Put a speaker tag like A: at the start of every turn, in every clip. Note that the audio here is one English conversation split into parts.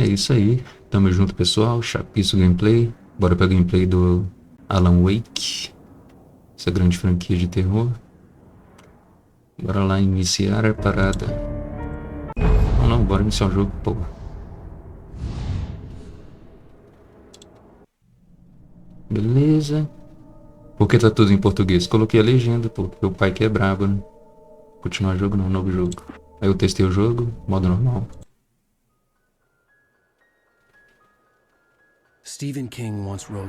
A: isso aí. Tamo junto, pessoal. Chapiço gameplay. Bora pra gameplay do Alan Wake. Essa grande franquia de terror. Bora lá iniciar a parada. Não, bora iniciar o jogo, pô. Beleza. Por que tá tudo em português? Coloquei a legenda, pô, porque o pai que é brabo, né? Continuar jogo não, novo jogo. Aí eu testei o jogo, modo normal.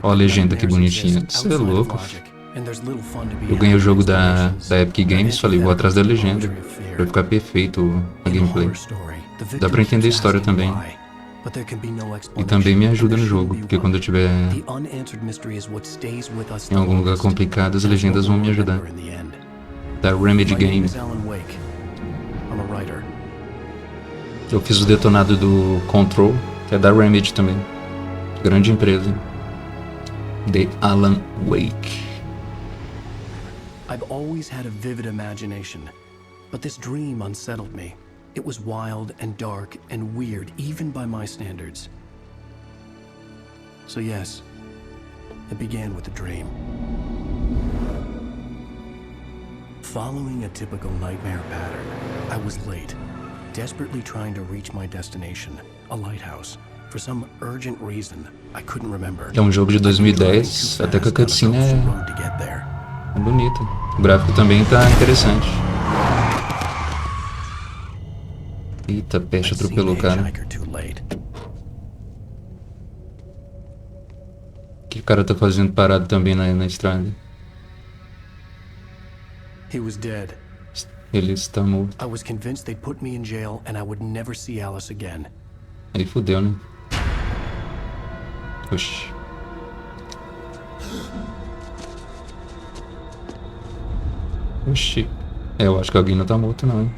A: Ó a legenda que bonitinha. Isso é louco. Eu ganhei o jogo da Epic Games, falei, vou atrás da legenda pra ficar perfeito a gameplay. Dá pra entender a história também. E também me ajuda no jogo, porque quando eu tiver em algum lugar complicado, as legendas vão me ajudar. Da Remedy Game. Eu fiz o detonado do Control, que é da Remedy também. Grande empresa. The Alan Wake.
B: I've always had a vivid imagination, but this dream unsettled me. It was wild and dark and weird, even by my standards. So yes, it began with a dream. Following a typical nightmare pattern, I was late, desperately trying to reach my destination, a lighthouse. For some urgent reason, I couldn't remember.
A: É um jogo de 2010, até que a cutscene é bonita. O gráfico também tá interessante. Eita, peste atropelou o cara. O que o cara tá fazendo parado também na estrada? Ele está morto. Aí fudeu, né? Oxi. Oxi. Eu acho que alguém não tá morto não, hein?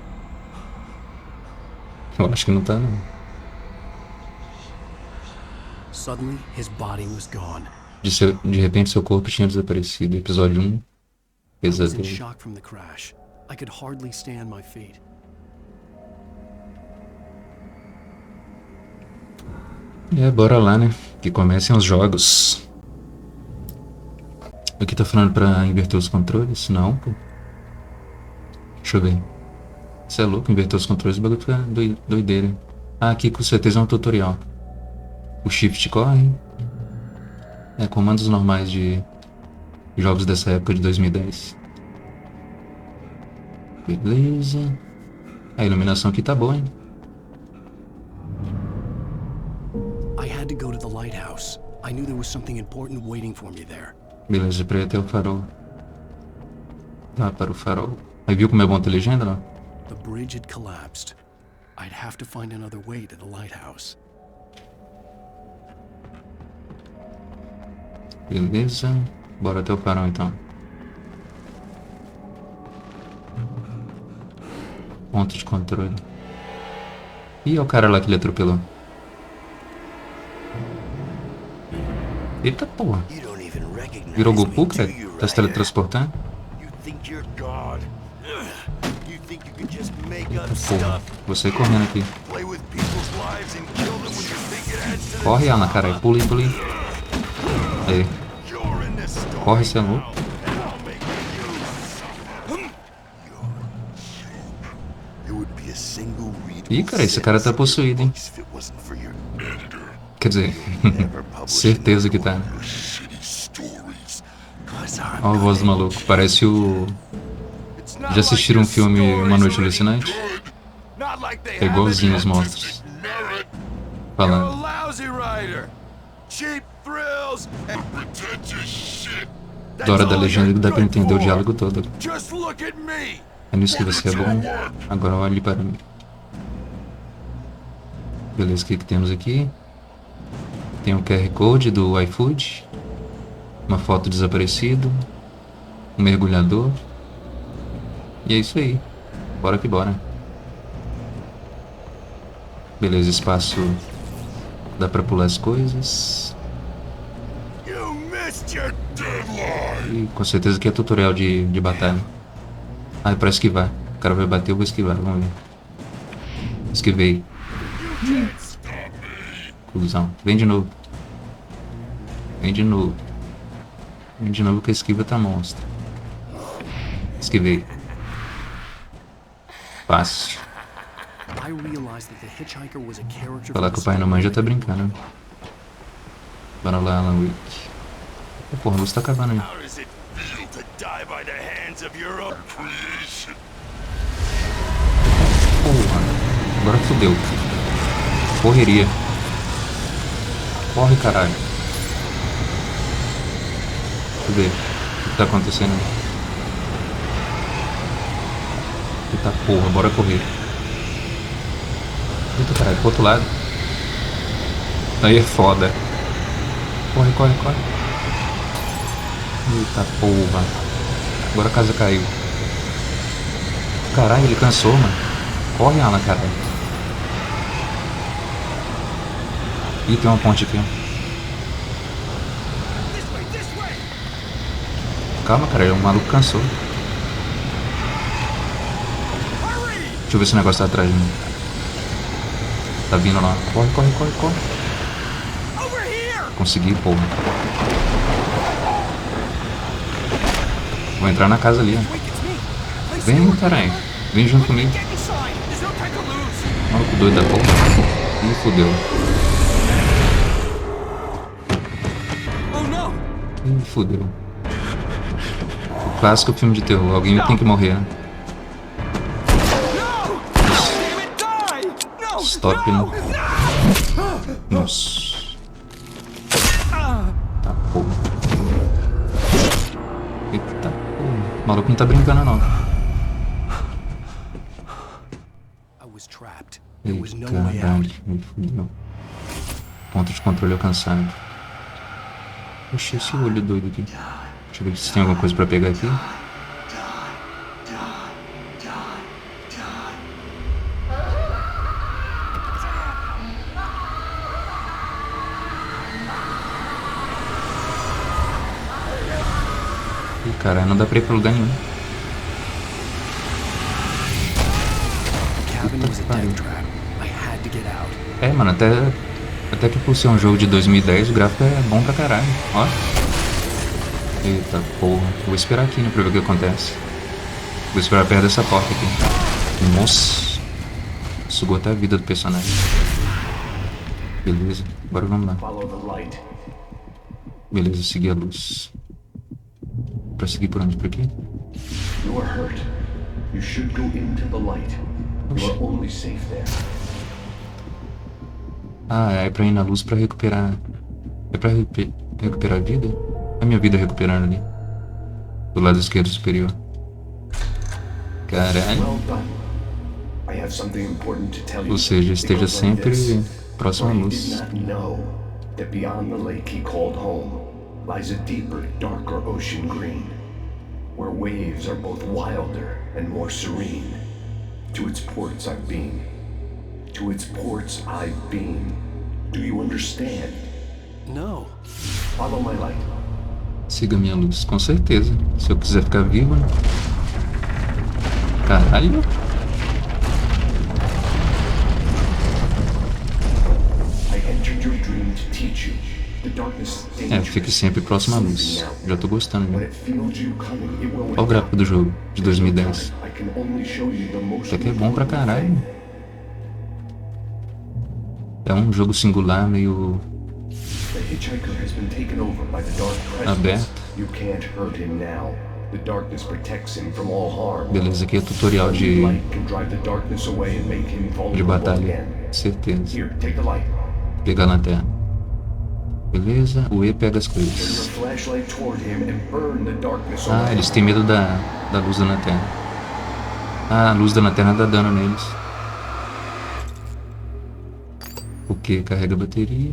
A: Eu acho que não tá não. De repente seu corpo tinha desaparecido. Episódio 1. Pesadelo. Bora lá, né? Que comecem os jogos. Aqui tá falando pra inverter os controles? Não, pô. Deixa eu ver. Você é louco, inverter os controles, o bagulho fica doideira. Ah, aqui com certeza é um tutorial. O shift corre. Comandos normais de jogos dessa época de 2010. Beleza. A iluminação aqui tá boa, hein? Beleza, pra ir até o farol. Tá, para o farol. Aí viu como é bom ter legenda, não?
B: The bridge had collapsed. I'd have to find another way to the lighthouse.
A: Beleza. Bora até o farol então. Ponto de controle. Ih, é o cara lá que ele atropelou. Eita porra. Virou Goku, cara? Tá se teletransportando? Eita porra. Vou sair correndo aqui. Corre, Ana, caralho. Pula aí, pula aí. Aí. Corre, seu louco. Ih, cara, esse cara tá possuído, hein? Quer dizer, certeza que tá. Olha a voz do maluco, parece o... Já assistiram um filme Uma Noite Alucinante? É igualzinho os monstros. Falando. Da hora da legenda que dá pra entender o diálogo todo. É nisso que você é bom? Agora olhe para mim. Beleza, o que temos aqui? Tem um QR Code do iFood. Uma foto desaparecido. Um mergulhador. E é isso aí. Bora que bora. Beleza, espaço. Dá pra pular as coisas. E com certeza que é tutorial de batalha. Ah, é pra esquivar. O cara vai bater, eu vou esquivar. Vamos ver. Esquivei. Cusão. Vem de novo. Vem de novo. Vem de novo que a esquiva tá monstra. Esquivei. Fácil. Falar que o pai não manja tá brincando. Né? Bora lá, Alan Wake. Porra, a luz tá acabando aí. Porra, agora fodeu. Correria. Corre, caralho. Deixa eu ver o que tá acontecendo. Eita porra, bora correr. Eita caralho, pro outro lado. Aí é foda. Corre, corre, corre. Eita porra. Agora a casa caiu. Caralho, ele cansou, mano. Corre, Alan, caralho. Ih, tem uma ponte aqui. Calma, cara, o maluco cansou. Deixa eu ver se o negócio tá atrás de mim. Tá vindo lá. Corre, corre, corre, corre. Consegui, porra. Vou entrar na casa ali, ó. Vem, caralho. Vem junto comigo. Maluco doido da porra. Ih, fodeu. Ih, fodeu. O clássico filme de terror. Alguém tem que morrer, né? Stop, né? Nossa. Tá porra. Eita porra. O maluco não tá brincando, não. Ei, caralho. Me fudeu. Ponto de controle alcançado. Oxi, esse olho doido aqui. Deixa eu ver se tem alguma coisa pra pegar aqui. Ih, caralho, não dá pra ir pra lugar nenhum. Puta que pariu. É, mano, até que por ser um jogo de 2010, o gráfico é bom pra caralho. Ó. Eita porra. Vou esperar aqui, né, pra ver o que acontece. Vou esperar perto dessa porta aqui. Nossa. Sugou até a vida do personagem. Beleza, agora vamos lá. Beleza, seguir a luz. Pra seguir por onde? Por aqui? Ah, é pra ir na luz pra recuperar. É pra recuperar a vida? A minha vida recuperando ali. Do lado esquerdo superior. Caralho. Ou seja, esteja sempre próximo à luz. Lies a deeper, darker ocean green, where waves are both wilder and more serene. To its ports I've been. To its ports I've been. Do you understand? No. Follow my light. Siga minha luz, com certeza. Se eu quiser ficar vivo, né? Caralho. I entered your dream to teach you. É, fique sempre próximo à luz. Já tô gostando, né? Olha o gráfico do jogo, de 2010. Isso aqui é bom pra caralho. É um jogo singular, meio aberto. Beleza, aqui é tutorial de batalha. Certeza. Pegar a lanterna. Beleza, o E pega as coisas. Ah, eles têm medo da luz da lanterna. Ah, a luz da lanterna dá dano neles. O que? Carrega a bateria.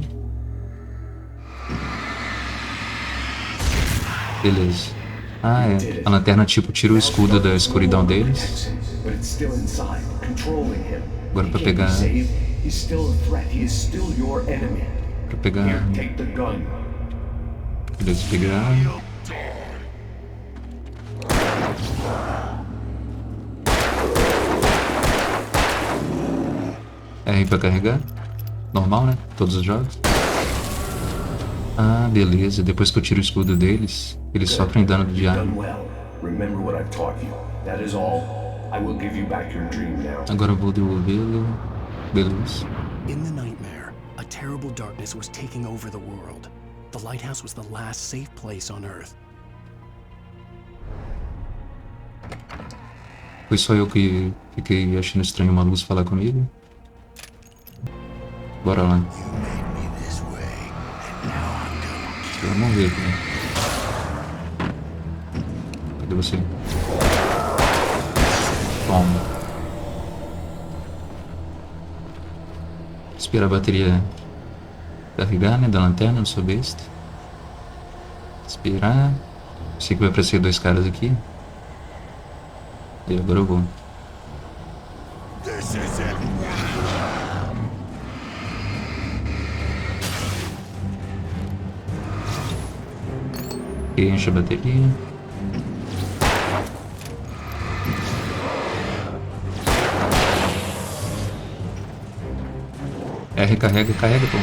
A: Beleza. Ah, é. A lanterna tipo tira o escudo da escuridão deles. Agora pra pegar... Pra pegar... Beleza, pegar... R pra carregar. Normal, né? Todos os jogos. Ah, beleza. Depois que eu tiro o escudo deles, eles sofrem dano do
C: You've
A: diabo.
C: done well. Remember what I've taught you. That is all. I will give you back your dream now.
A: Agora eu vou devolvê-lo. Beleza.
B: In the nightmare, a terrible darkness was taking over the world. The lighthouse was the last safe place on Earth.
A: Foi só eu que fiquei achando estranho uma luz falar comigo? Bora lá. Vamos ver, cara. Cadê você? Toma. Esperar a bateria carregar, né? Da lanterna, não sou besta. Esperar. Sei que vai aparecer dois caras aqui. E agora eu vou. Enche a bateria. Recarrega, carrega, pô.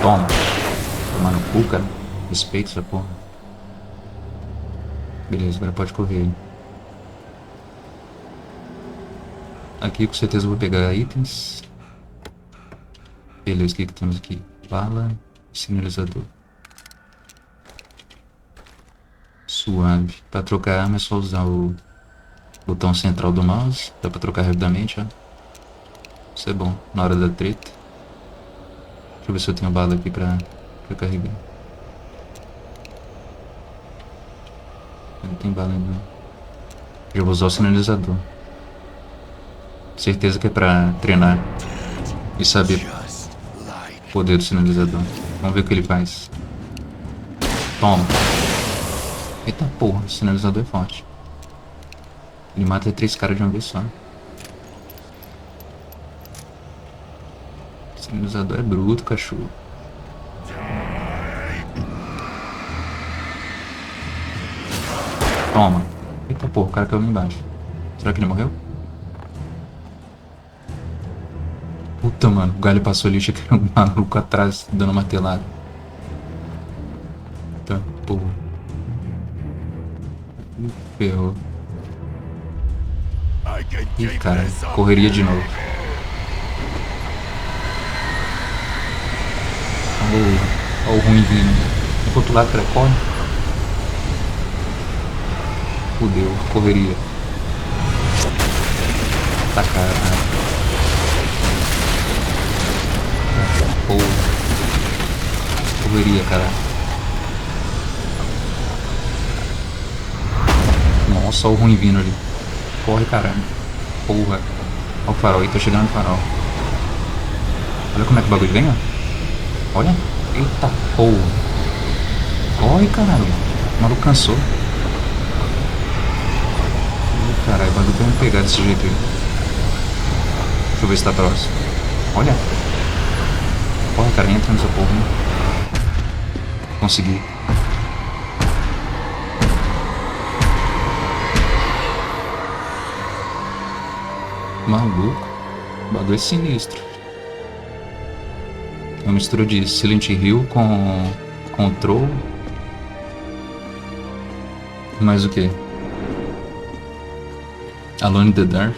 A: Toma. Tomar no cu, cara. Respeita essa porra. Beleza, agora pode correr aí. Aqui com certeza eu vou pegar itens. Beleza, o que temos aqui? Bala e sinalizador. Suave. Pra trocar arma é só usar o botão central do mouse. Dá pra trocar rapidamente, ó. Isso é bom, na hora da treta. Deixa eu ver se eu tenho bala aqui pra carregar. Não tem bala ainda. Já vou usar o sinalizador. Certeza que é pra treinar e saber o poder do sinalizador. Vamos ver o que ele faz. Toma. Eita porra, o sinalizador é forte. Ele mata 3 caras de uma vez só. O sinalizador é bruto, cachorro. Toma. Eita porra, o cara caiu lá embaixo. Será que ele morreu? Puta, mano, o galho passou ali, achei que era um maluco atrás dando uma telada. Tá, porra. Ferrou. Ih, cara, correria de novo. Olha o ruim vindo. Do outro lado, cara, corre. Fudeu, correria. Tá cara. Porra. Correria, cara. Nossa, olha o ruim vindo ali. Corre, caralho. Porra. Olha o farol aí, tô chegando no farol. Olha como é que o bagulho vem, ó. Olha. Eita porra. Corre, caralho. O maluco cansou. Caralho, o bagulho vai me pegar desse jeito aí. Deixa eu ver se tá próximo. Olha. Porra, cara, entra nessa porra, né? Consegui. Maluco. O bagulho é sinistro. É uma mistura de Silent Hill com Control. Mais o que? Alone in the Dark.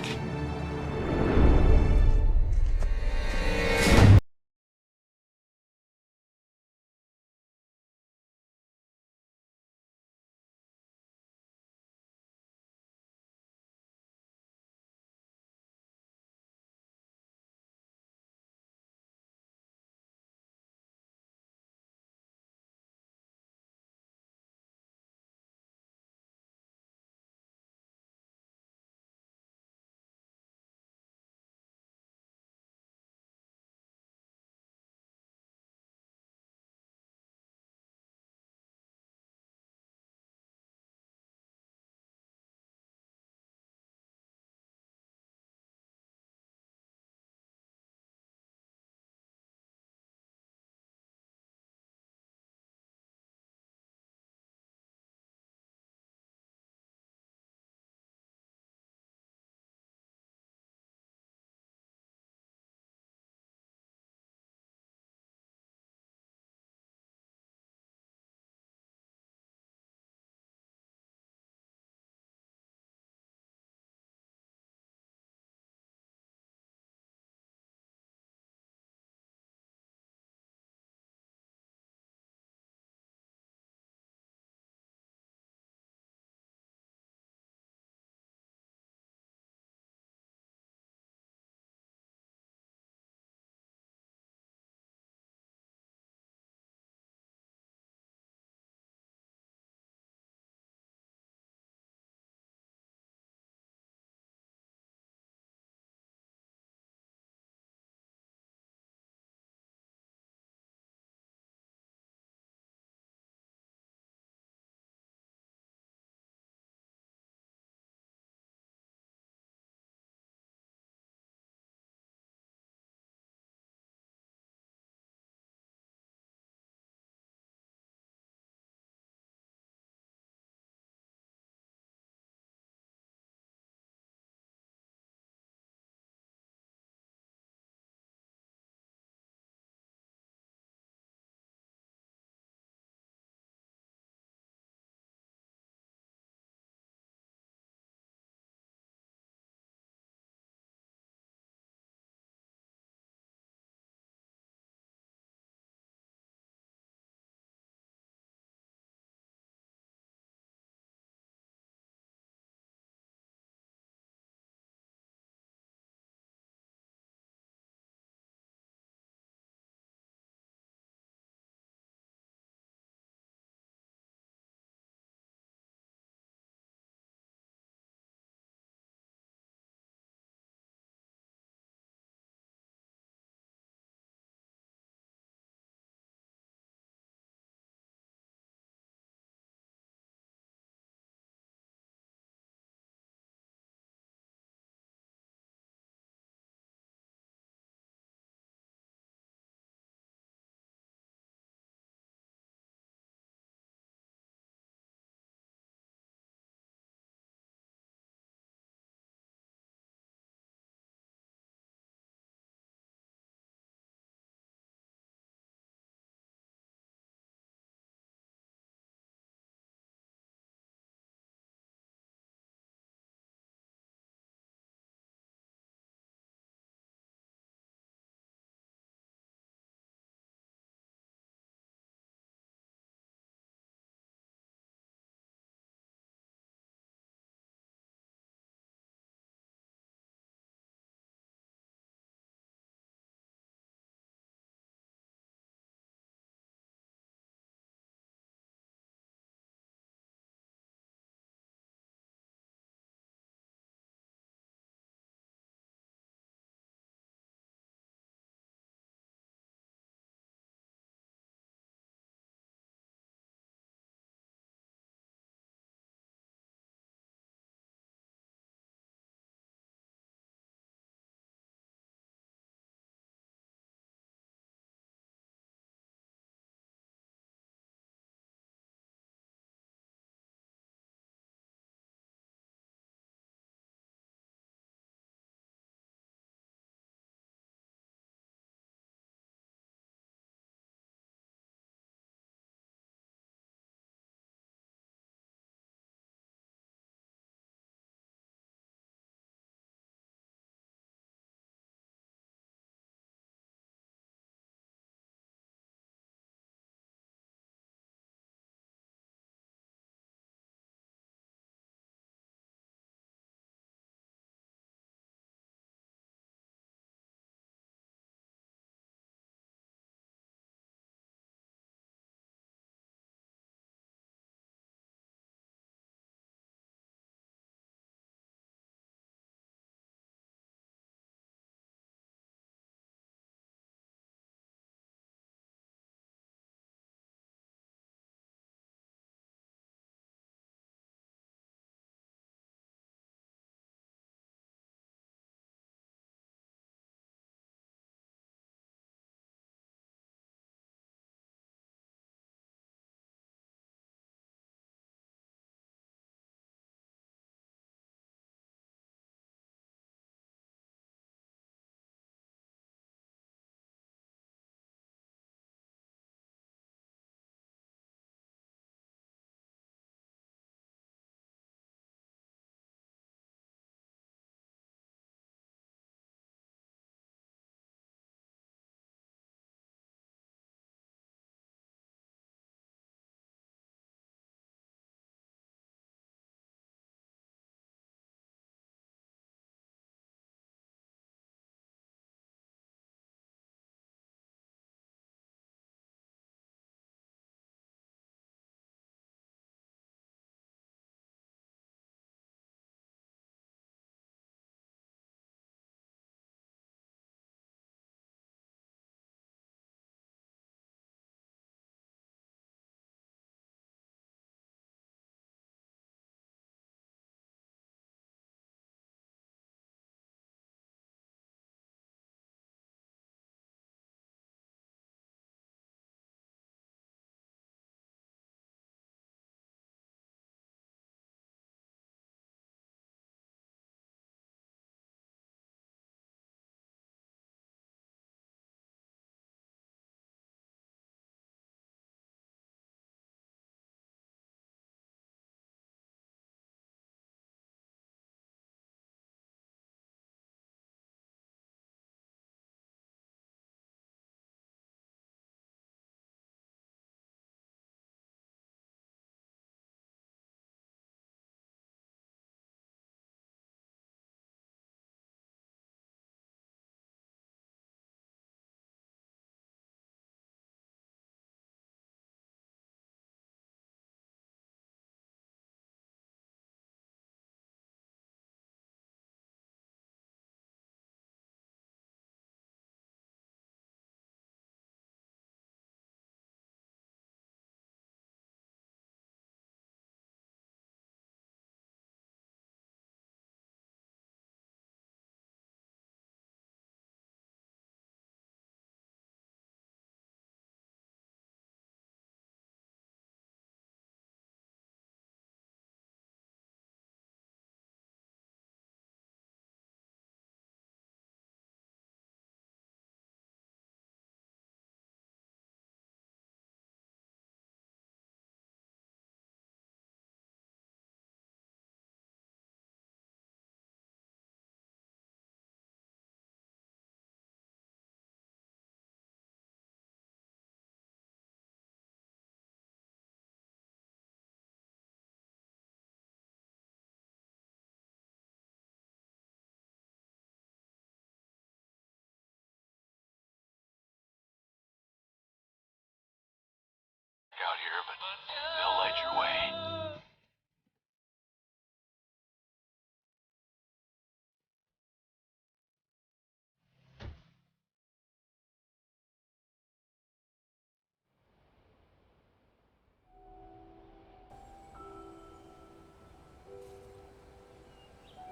B: They'll light your way.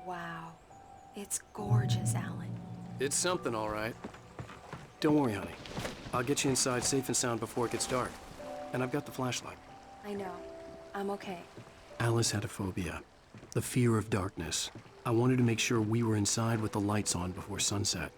D: Wow. It's gorgeous, Alan.
B: It's something, all right. Don't worry, honey. I'll get you inside safe and sound before it gets dark. And I've got the flashlight.
D: I know. I'm okay.
B: Alice had a phobia. The fear of darkness. I wanted to make sure we were inside with the lights on before sunset.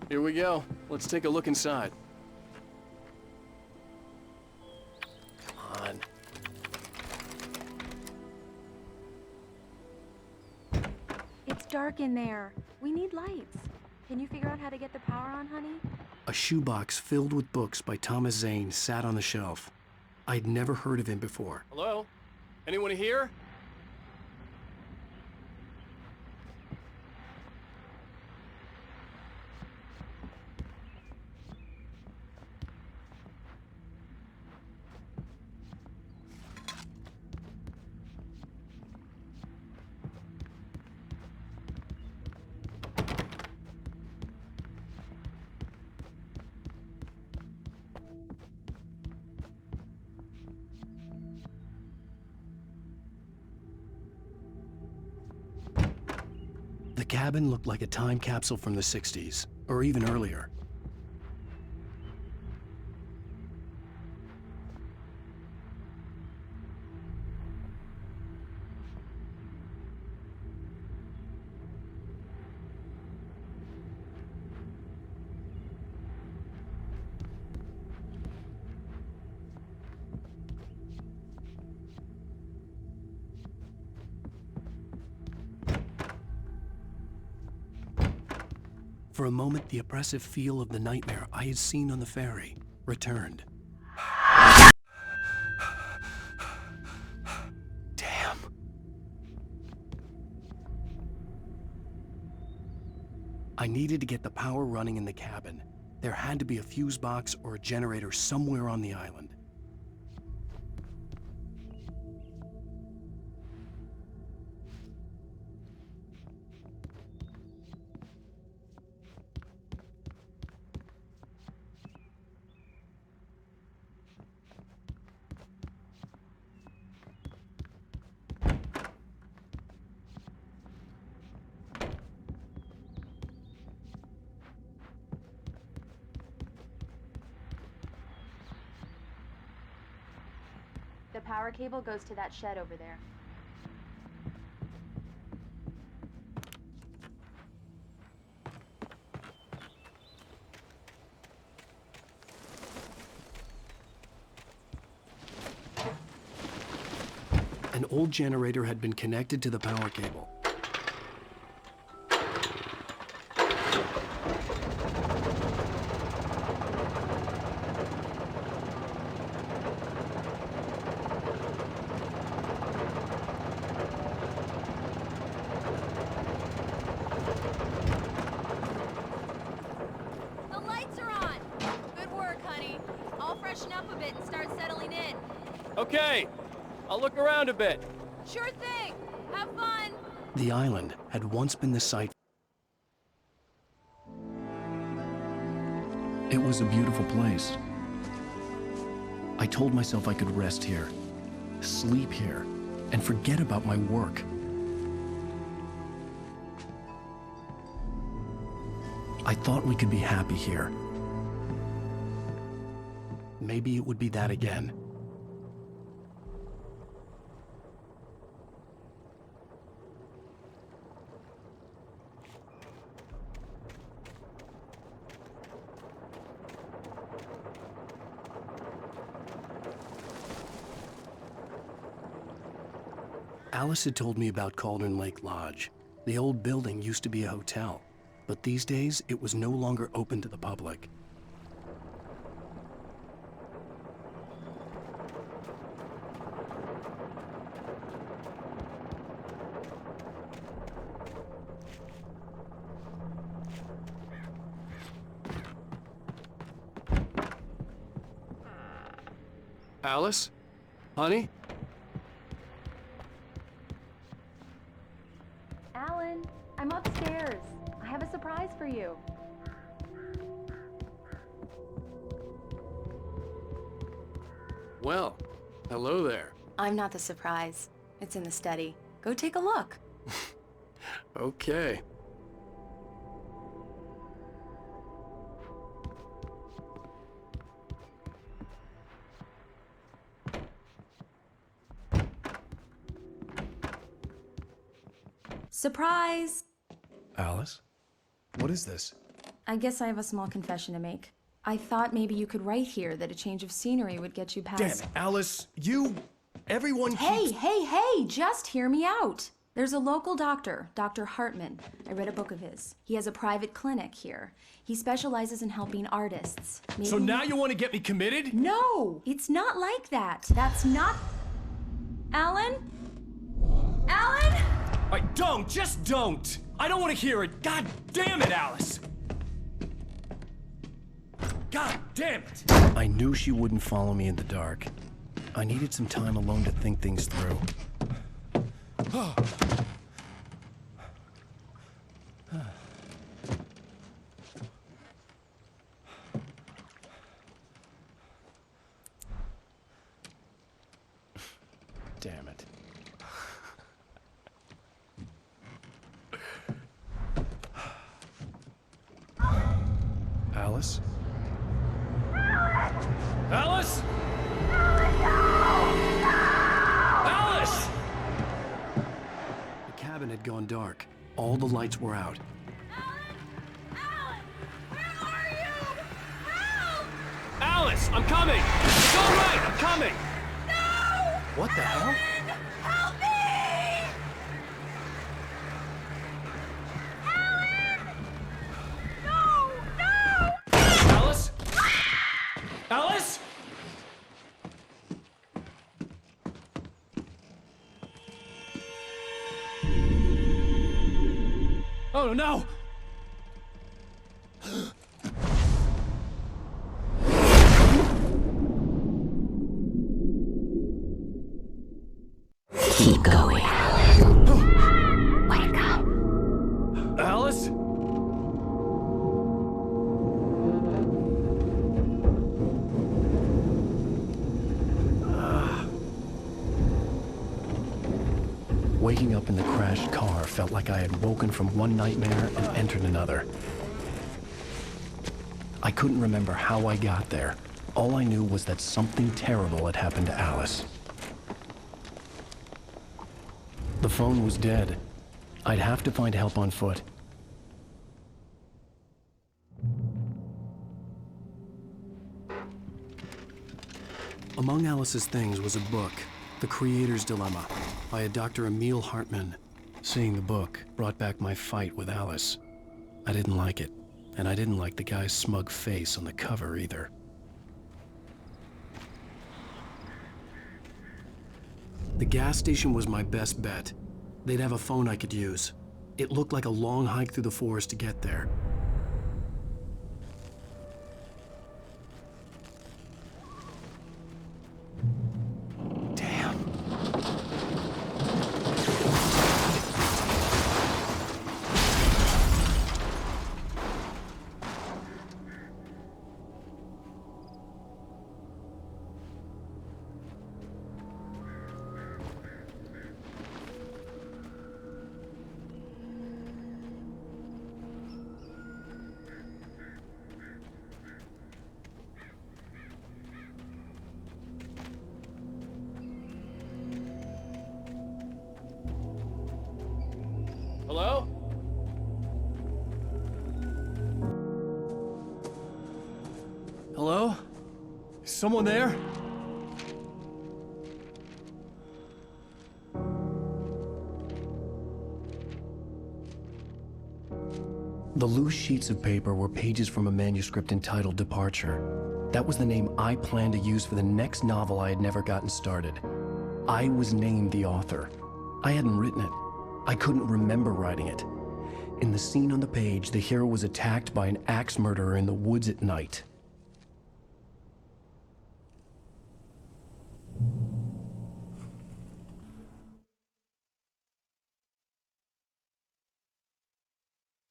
B: Here we go. Let's take a look inside. Come on.
D: It's dark in there. We need lights. Can you figure out how to get the power on, honey?
B: A shoebox filled with books by Thomas Zane sat on the shelf. I'd never heard of him before. Hello? Anyone here? The cabin looked like a time capsule from the 60s, or even earlier. For a moment, the oppressive feel of the nightmare I had seen on the ferry returned. Damn. I needed to get the power running in the cabin. There had to be a fuse box or a generator somewhere on the island.
D: The power cable goes to that shed over there.
B: An old generator had been connected to the power cable.
E: The lights are on! Good work, honey. I'll freshen up a bit and start settling in.
B: Okay, I'll look around a bit.
E: Sure thing! Have fun!
B: The island had once been the site. It was a beautiful place. I told myself I could rest here, sleep here, and forget about my work. I thought we could be happy here. Maybe it would be that again. Alice had told me about Cauldron Lake Lodge. The old building used to be a hotel, but these days it was no longer open to the public. Alice? Honey?
D: Alan, I'm upstairs. I have a surprise for you.
B: Well, hello there.
F: I'm not the surprise. It's in the study. Go take a look.
B: Okay.
F: Surprise!
B: Alice? What is this?
F: I guess I have a small confession to make. I thought maybe you could write here that a change of scenery would get you past...
B: Damn it, Alice, everyone keeps...
F: Hey, just hear me out. There's a local doctor, Dr. Hartman. I read a book of his. He has a private clinic here. He specializes in helping artists.
B: So now you want to get me committed?
F: No, it's not like that. That's not... Alan? Alan?
B: Just don't! I don't want to hear it! God damn it, Alice! God damn it! I knew she wouldn't follow me in the dark. I needed some time alone to think things through. Damn it. Alice? Alice? Alice! The cabin had gone dark. All the lights were out.
E: Alan! Where are you? Help!
B: Alice, I'm coming! It's all right, I'm coming!
E: No!
B: What the hell?
E: Help me! Alan! No!
B: Alice? Alice? Oh no!
F: Keep going, Alan. Wake up.
B: Alice? Waking up in the crashed car felt like I had woken from one nightmare and entered another. I couldn't remember how I got there. All I knew was that something terrible had happened to Alice. The phone was dead. I'd have to find help on foot. Among Alice's things was a book, The Creator's Dilemma, by a Dr. Emil Hartman. Seeing the book brought back my fight with Alice. I didn't like it, and I didn't like the guy's smug face on the cover either. The gas station was my best bet. They'd have a phone I could use. It looked like a long hike through the forest to get there. Damn. Hello? Hello? Is someone there? loose sheets of paper were pages from a manuscript entitled Departure. That was the name I planned to use for the next novel I had never gotten started. I was named the author. I hadn't written it. I couldn't remember writing it. In the scene on the page, the hero was attacked by an axe murderer in the woods at night.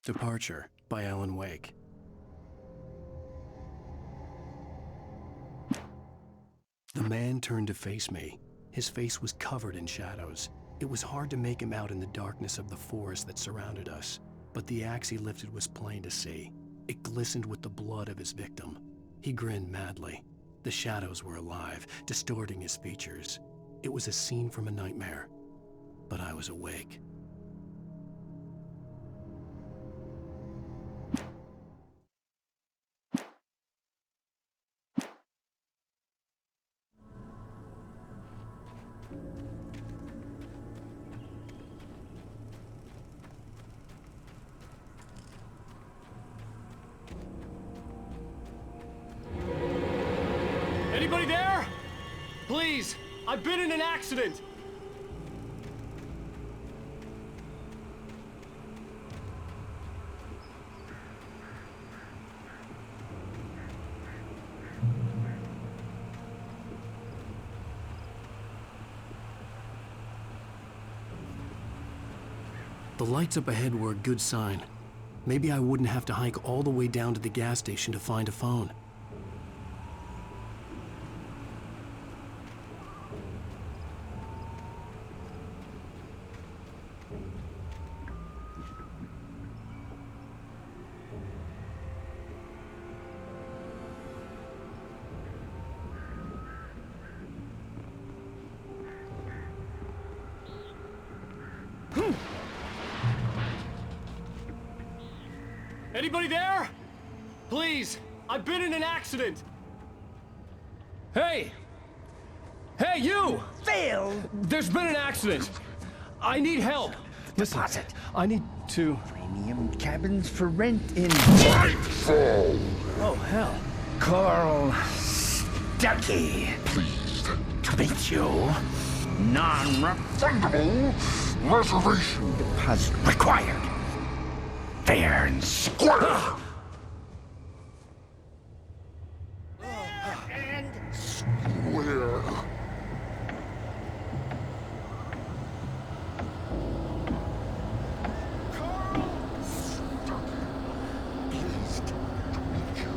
B: Departure by Alan Wake. The man turned to face me. His face was covered in shadows. It was hard to make him out in the darkness of the forest that surrounded us, but the axe he lifted was plain to see. It glistened with the blood of his victim. He grinned madly. The shadows were alive, distorting his features. It was a scene from a nightmare, but I was awake.
G: Anybody there? Please, I've been in an accident.
B: The lights up ahead were a good sign. Maybe I wouldn't have to hike all the way down to the gas station to find a phone.
G: Anybody there? Please, I've been in an accident. Hey! Hey, you!
H: Phil!
G: There's been an accident. I need help. Listen,
H: Deposit.
G: I need to...
H: Premium cabins for rent in
G: Oh, hell.
H: Carl Stuckey. Pleased to meet you. Non-refundable reservation deposit required. Fair and square. And square. Carl Stuckey. Pleased to meet you.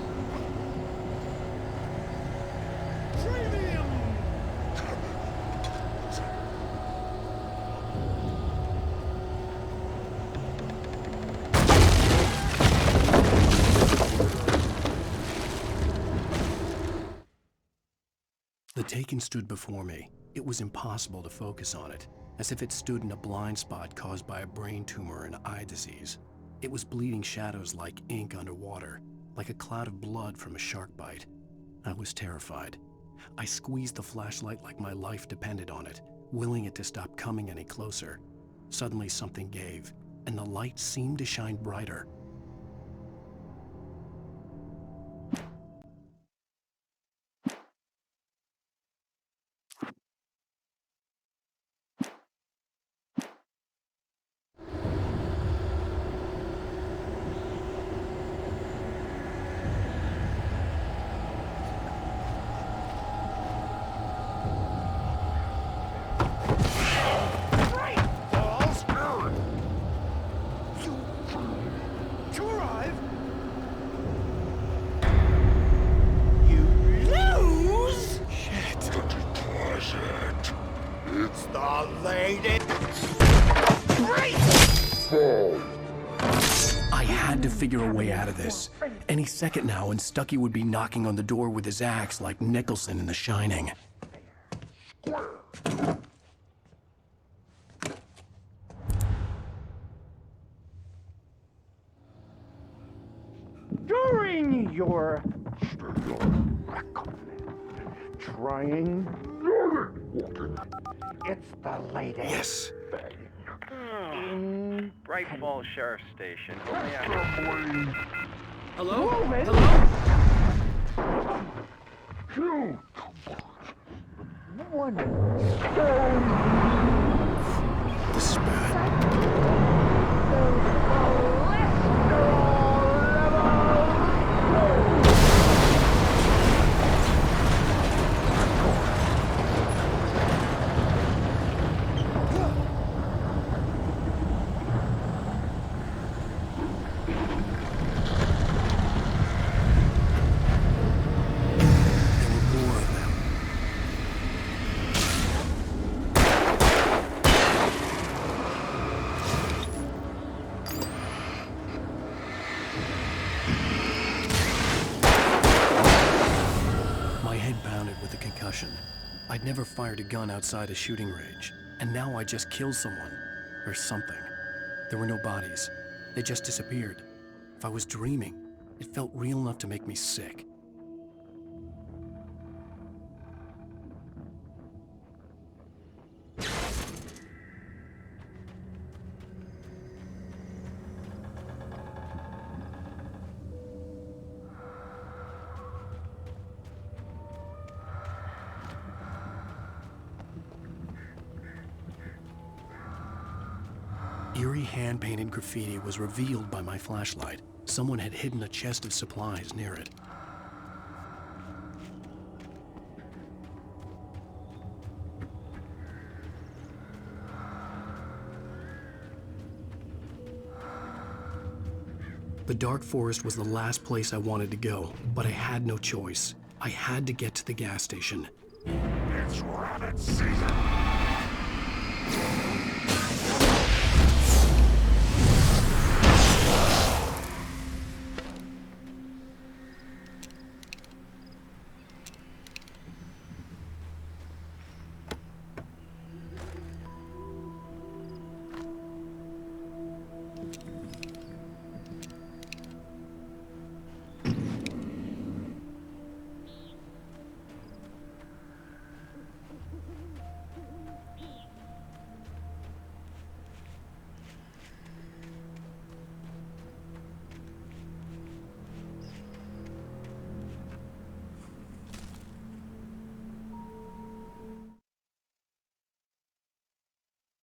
H: Premium.
B: The Taken stood before me. It was impossible to focus on it, as if it stood in a blind spot caused by a brain tumor and eye disease. It was bleeding shadows like ink underwater, like a cloud of blood from a shark bite. I was terrified. I squeezed the flashlight like my life depended on it, willing it to stop coming any closer. Suddenly something gave, and the light seemed to shine brighter.
H: To arrive. You lose. Shit. The deposit. It's the latest. Great.
B: I had to figure a way out of this. Any second now, and Stuckey would be knocking on the door with his axe like Nicholson in The Shining.
H: During your trying, it's the latest.
B: Yes.
H: Thing. In
I: Bright Falls Sheriff's Station.
G: Hello?
H: Moving.
G: Hello?
H: Two. One.
B: This is bad. There were more of them. My head pounded with a concussion. I'd never fired a gun outside a shooting range, and now I just killed someone. Or something. There were no bodies. They just disappeared. If I was dreaming, it felt real enough to make me sick. Eerie hand-painted graffiti was revealed by my flashlight. Someone had hidden a chest of supplies near it. The dark forest was the last place I wanted to go, but I had no choice. I had to get to the gas station.
H: It's rabbit season.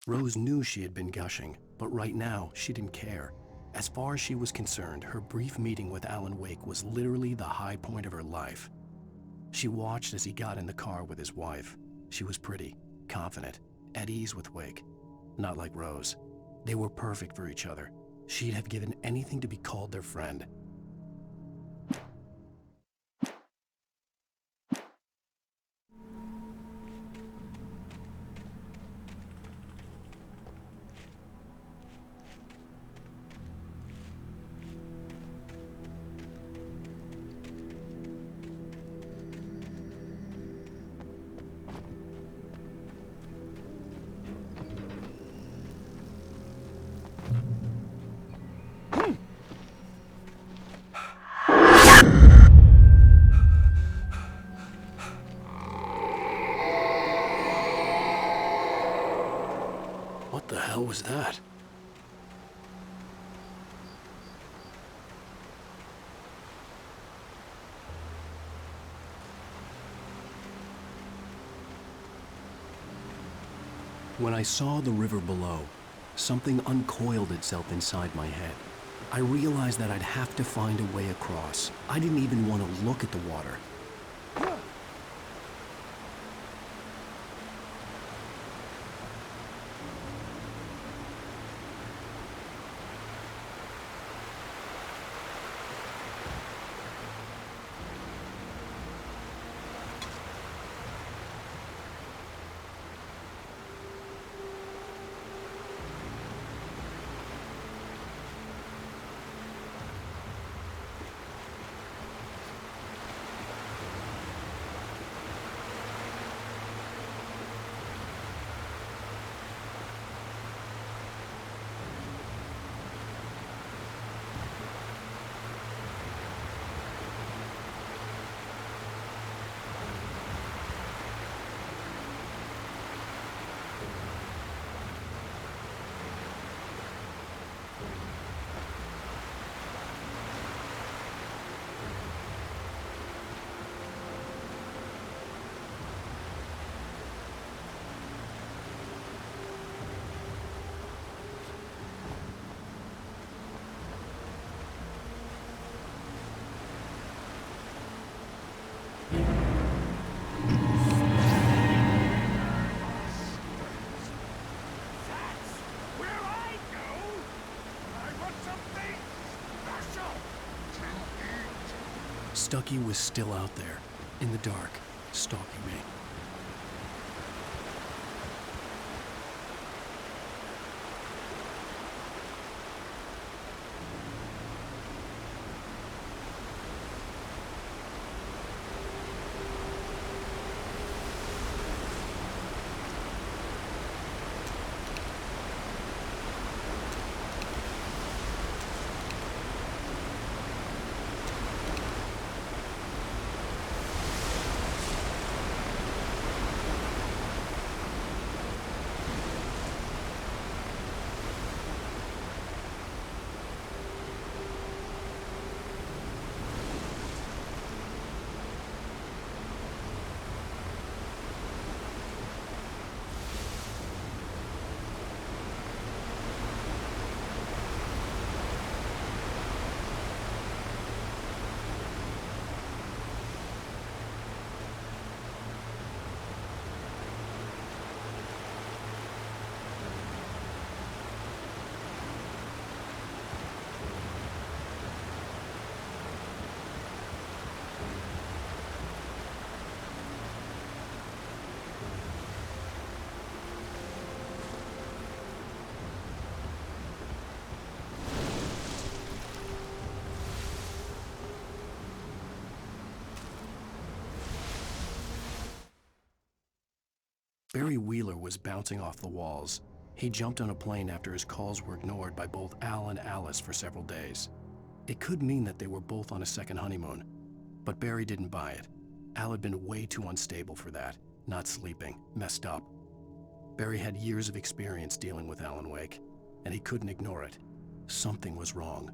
B: Rose knew she had been gushing, but right now, she didn't care. As far as she was concerned, her brief meeting with Alan Wake was literally the high point of her life. She watched as he got in the car with his wife. She was pretty, confident, at ease with Wake. Not like Rose. They were perfect for each other. She'd have given anything to be called their friend. What the hell was that? When I saw the river below, something uncoiled itself inside my head. I realized that I'd have to find a way across. I didn't even want to look at the water. Stuckey was still out there, in the dark, stalking me. Barry Wheeler was bouncing off the walls. He jumped on a plane after his calls were ignored by both Al and Alice for several days. It could mean that they were both on a second honeymoon, but Barry didn't buy it. Al had been way too unstable for that, not sleeping, messed up. Barry had years of experience dealing with Alan Wake, and he couldn't ignore it. Something was wrong.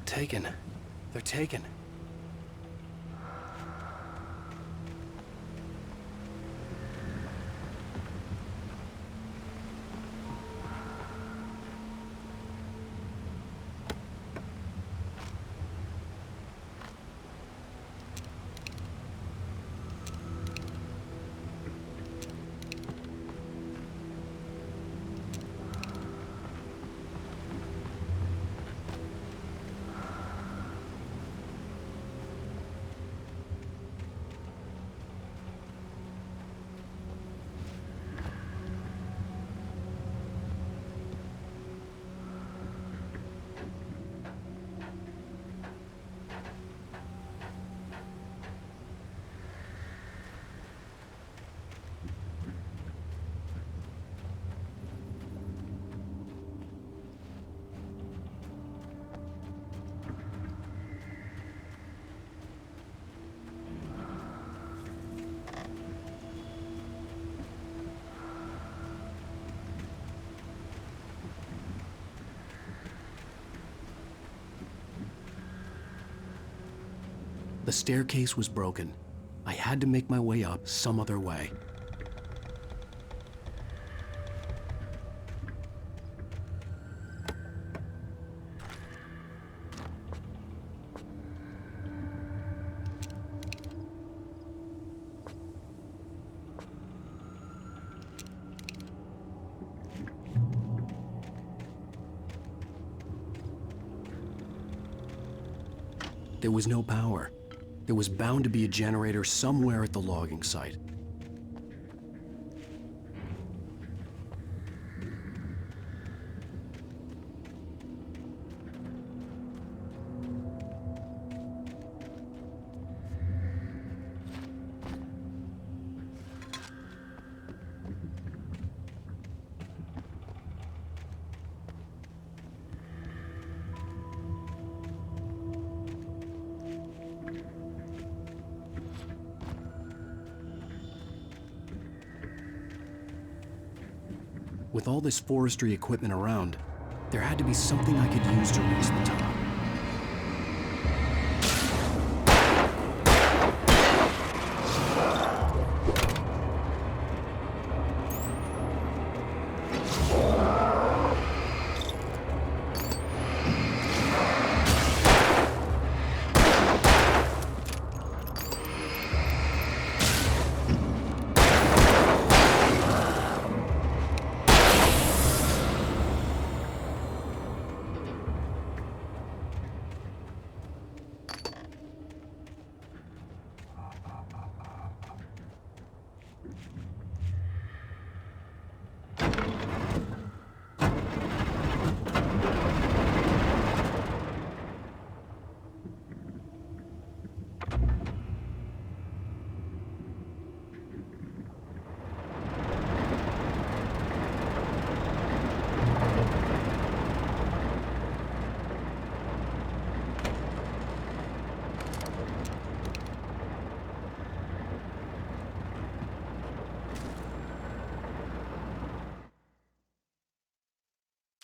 B: Taken. They're taken. The staircase was broken. I had to make my way up some other way. There was no power. There was bound to be a generator somewhere at the logging site. With all this forestry equipment around, there had to be something I could use to reach the top.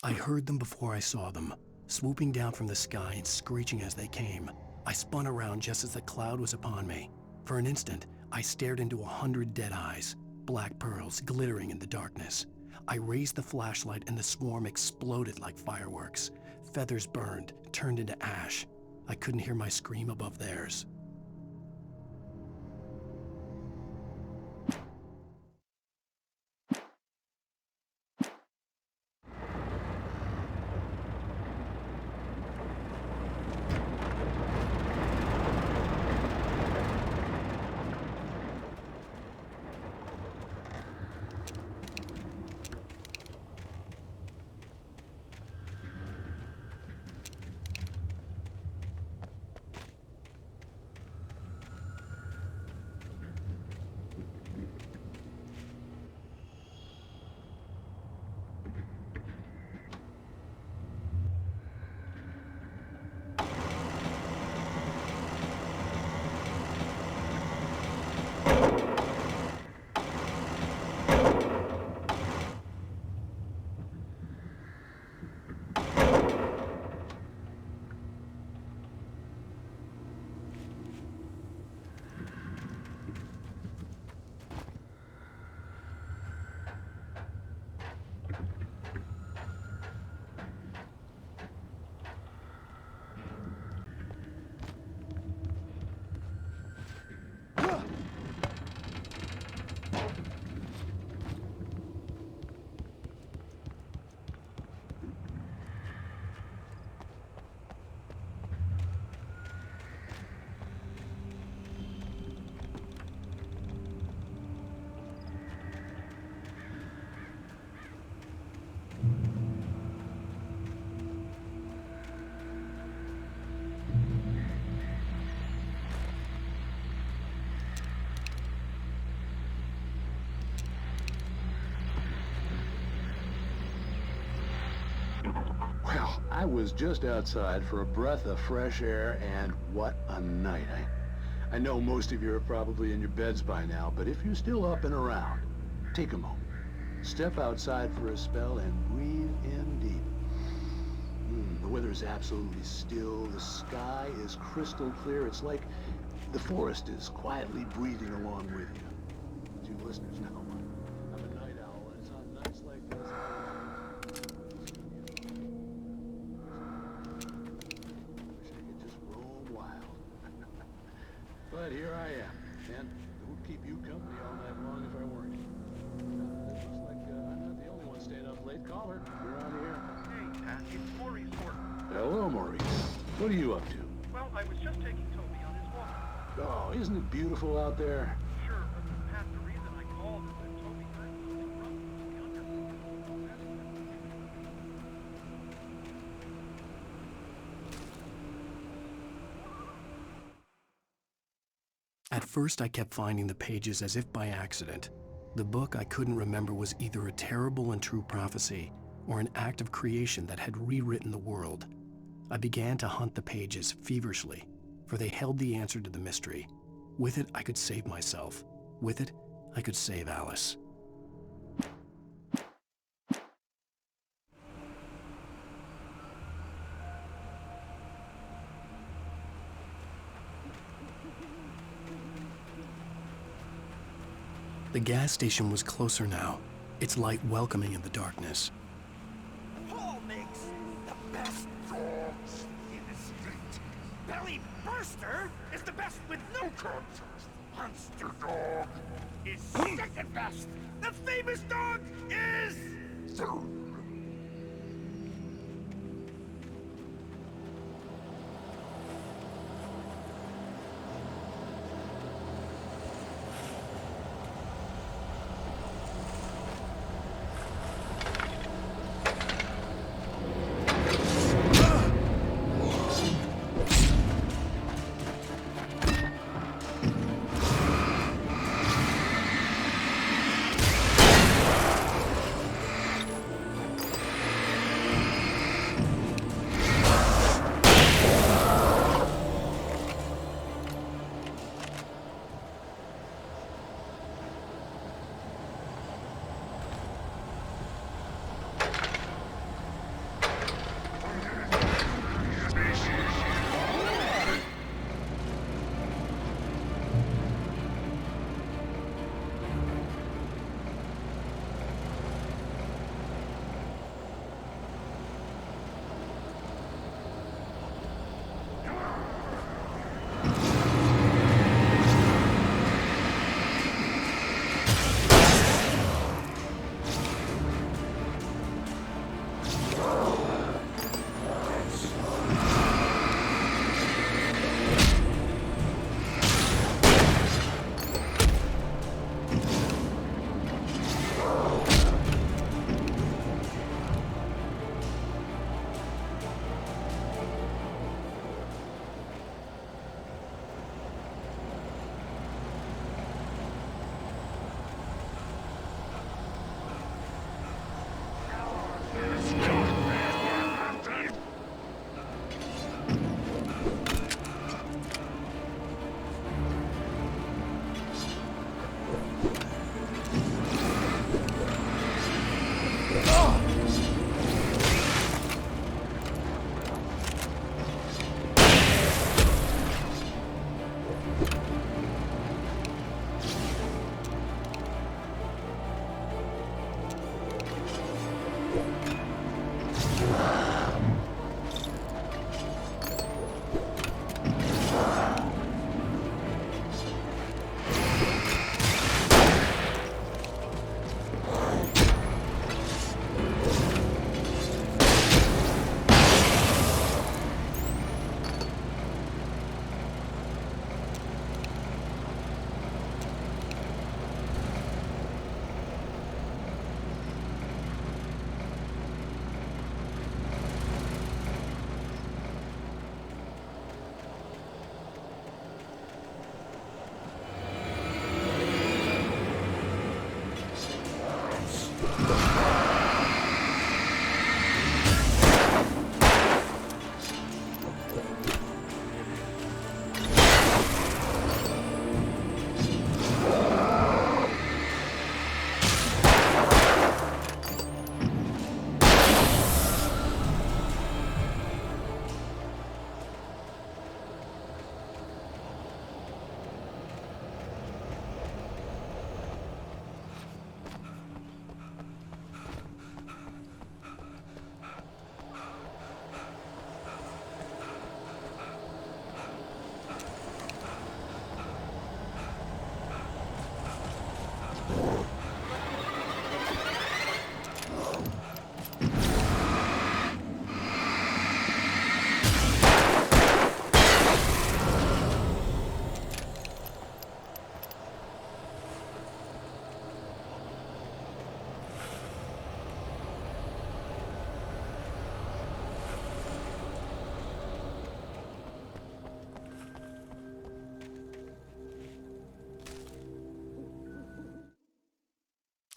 B: I heard them before I saw them, swooping down from the sky and screeching as they came. I spun around just as the cloud was upon me. For an instant, I stared into 100 dead eyes, black pearls glittering in the darkness. I raised the flashlight and the swarm exploded like fireworks. Feathers burned, turned into ash. I couldn't hear my scream above theirs.
J: I was just outside for a breath of fresh air, and what a night. I know most of you are probably in your beds by now, but if you're still up and around, take a moment. Step outside for a spell and breathe in deep. The weather is absolutely still. The sky is crystal clear. It's like The forest is quietly breathing along with you. As you listeners know, I'm a night owl, and it's on nights like this. Wish I could just roam wild. But here I am, and it would keep you company all night long if I weren't. It looks like I'm not the only one staying up late. Caller, you're on the air.
K: Hey, Pat, it's Maurice Horton.
J: Hello, Maurice. What are you up to?
K: Well, I was just taking Toby on his walk.
J: Oh, isn't it beautiful out there?
K: Sure, but Pat, the reason I called is that Toby heard something rough from the under.
B: At first, I kept finding the pages as if by accident. The book I couldn't remember was either a terrible and true prophecy or an act of creation that had rewritten the world. I began to hunt the pages feverishly, for they held the answer to the mystery. With it, I could save myself. With it, I could save Alice. The gas station was closer now, its light welcoming in the darkness.
H: Paul makes the best dogs in the state. Belly Burster is the best with no contest. Monster Dog is second best. The famous dog is...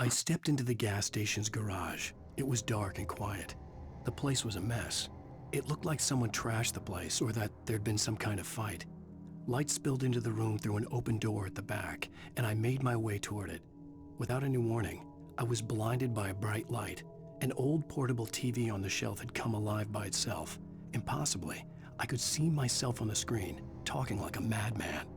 B: I stepped into the gas station's garage. It was dark and quiet. The place was a mess. It looked like someone trashed the place or that there'd been some kind of fight. Light spilled into the room through an open door at the back, and I made my way toward it. Without any warning, I was blinded by a bright light. An old portable TV on the shelf had come alive by itself. Impossibly, I could see myself on the screen, talking like a madman.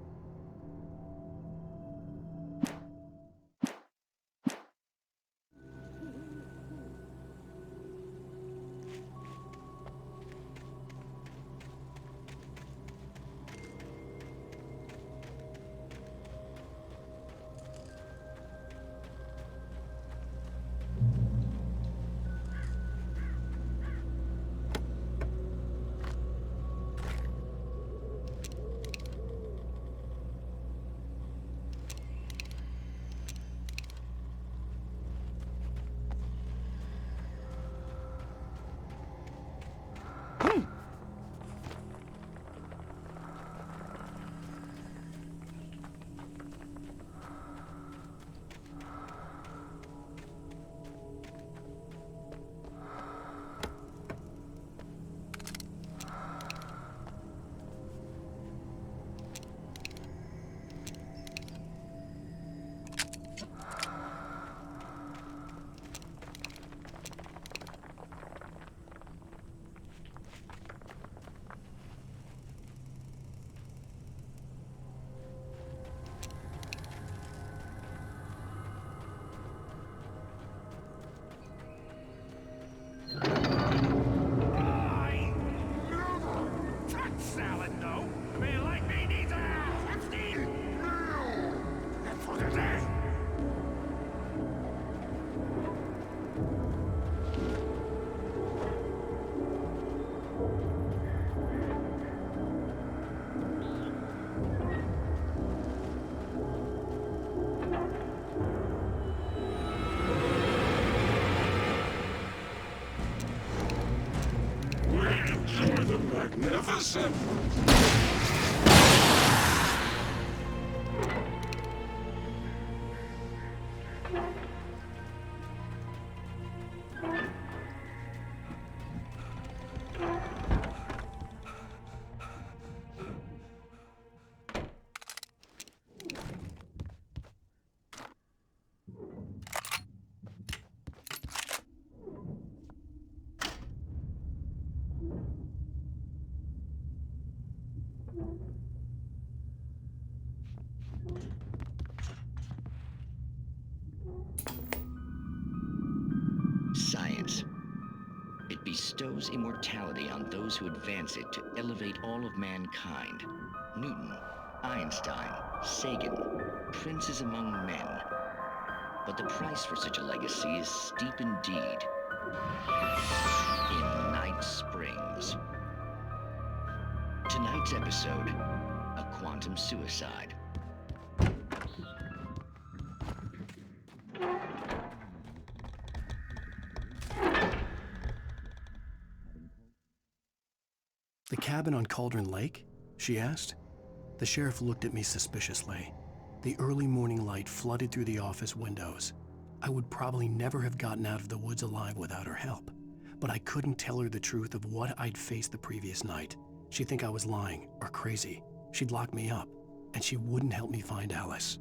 H: Magnificent!
L: Science. It bestows immortality on those who advance it to elevate all of mankind. Newton, Einstein, Sagan, princes among men. But the price for such a legacy is steep indeed. In Night Springs. Tonight's episode, a quantum suicide.
B: The cabin on Cauldron Lake? She asked. The sheriff looked at me suspiciously. The early morning light flooded through the office windows. I would probably never have gotten out of the woods alive without her help, but I couldn't tell her the truth of what I'd faced the previous night. She'd think I was lying or crazy. She'd lock me up, and she wouldn't help me find Alice.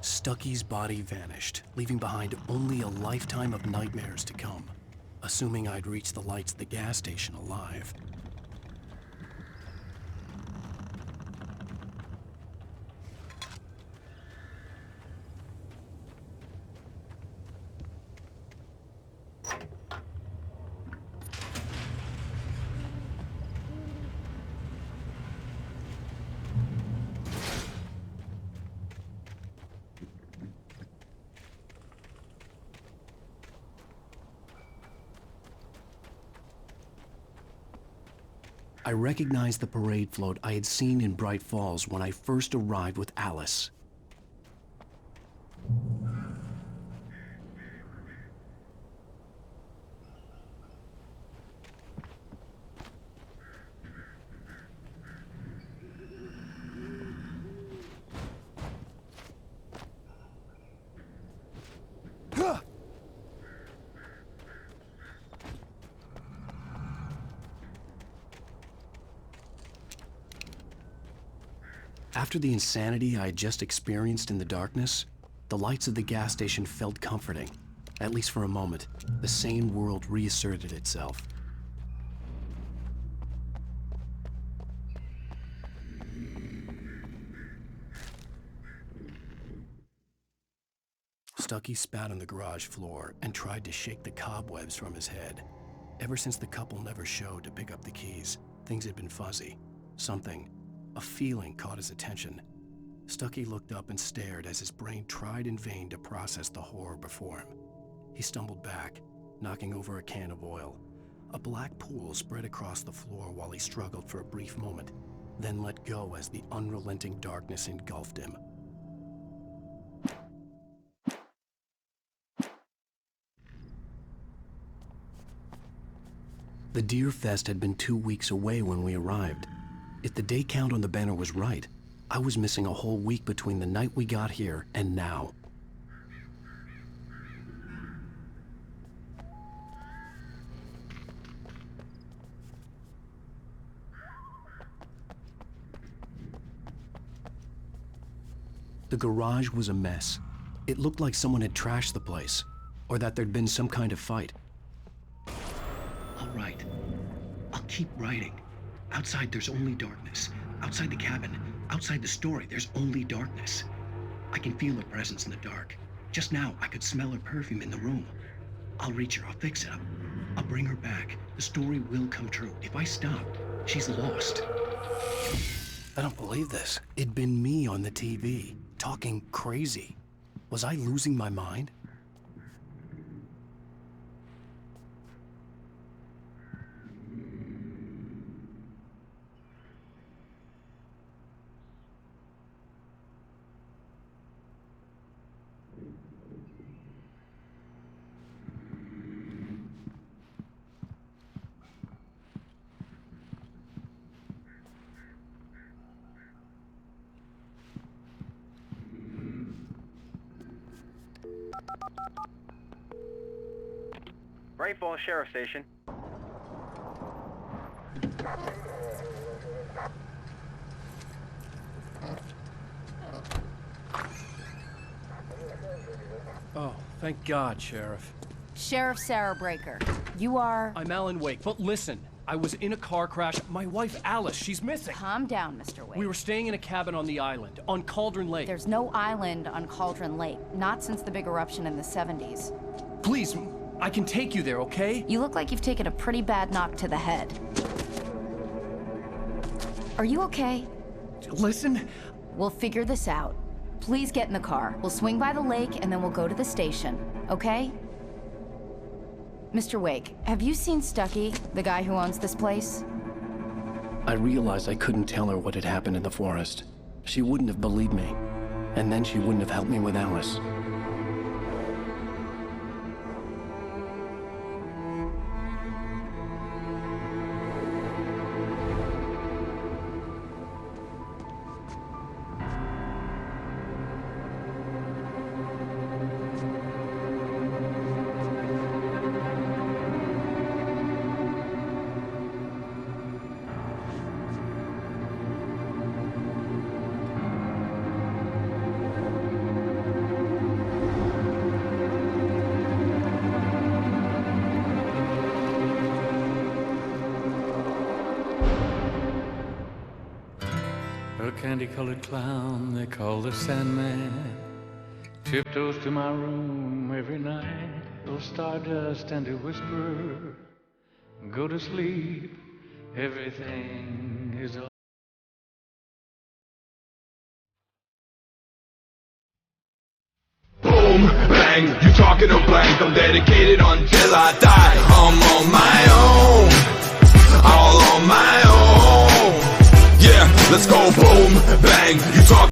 B: Stucky's body vanished, leaving behind only a lifetime of nightmares to come, assuming I'd reached the lights at the gas station alive. I recognized the parade float I had seen in Bright Falls when I first arrived with Alice. After the insanity I had just experienced in the darkness, the lights of the gas station felt comforting. At least for a moment, the sane world reasserted itself. Stucky spat on the garage floor and tried to shake the cobwebs from his head. Ever since the couple never showed to pick up the keys, things had been fuzzy. Something, a feeling, caught his attention. Stucky looked up and stared as his brain tried in vain to process the horror before him. He stumbled back, knocking over a can of oil. A black pool spread across the floor while he struggled for a brief moment, then let go as the unrelenting darkness engulfed him. The Deer Fest had been 2 weeks away when we arrived. If the day count on the banner was right, I was missing a whole week between the night we got here and now. The garage was a mess. It looked like someone had trashed the place, or that there'd been some kind of fight.
M: All right. I'll keep writing. Outside, there's only darkness. Outside the cabin, outside the story, there's only darkness. I can feel her presence in the dark. Just now, I could smell her perfume in the room. I'll reach her. I'll fix it up. I'll bring her back. The story will come true. If I stop, she's lost.
B: I don't believe this. It'd been me on the TV, talking crazy. Was I losing my mind?
I: Bright Falls Sheriff Station.
G: Oh, thank God, Sheriff.
N: Sheriff Sarah Breaker. You are...
G: I'm Alan Wake, but listen. I was in a car crash. My wife, Alice, she's missing.
N: Calm down, Mr. Wake.
G: We were staying in a cabin on the island, on Cauldron Lake.
N: There's no island on Cauldron Lake. Not since the big eruption in the 70s.
G: Please, I can take you there, okay?
N: You look like you've taken a pretty bad knock to the head. Are you okay?
G: Listen.
N: We'll figure this out. Please get in the car. We'll swing by the lake and then we'll go to the station, okay? Mr. Wake, have you seen Stucky, the guy who owns this place?
B: I realized I couldn't tell her what had happened in the forest. She wouldn't have believed me. And then she wouldn't have helped me with Alice.
O: candy-colored clown they call the Sandman tiptoes to my room every night. Little stardust and a whisper, go to sleep, everything is all.
P: Boom, bang, you talking to blank. I'm dedicated until I die. I'm on my own, all on my own. Yeah, let's go boom, bang, you talk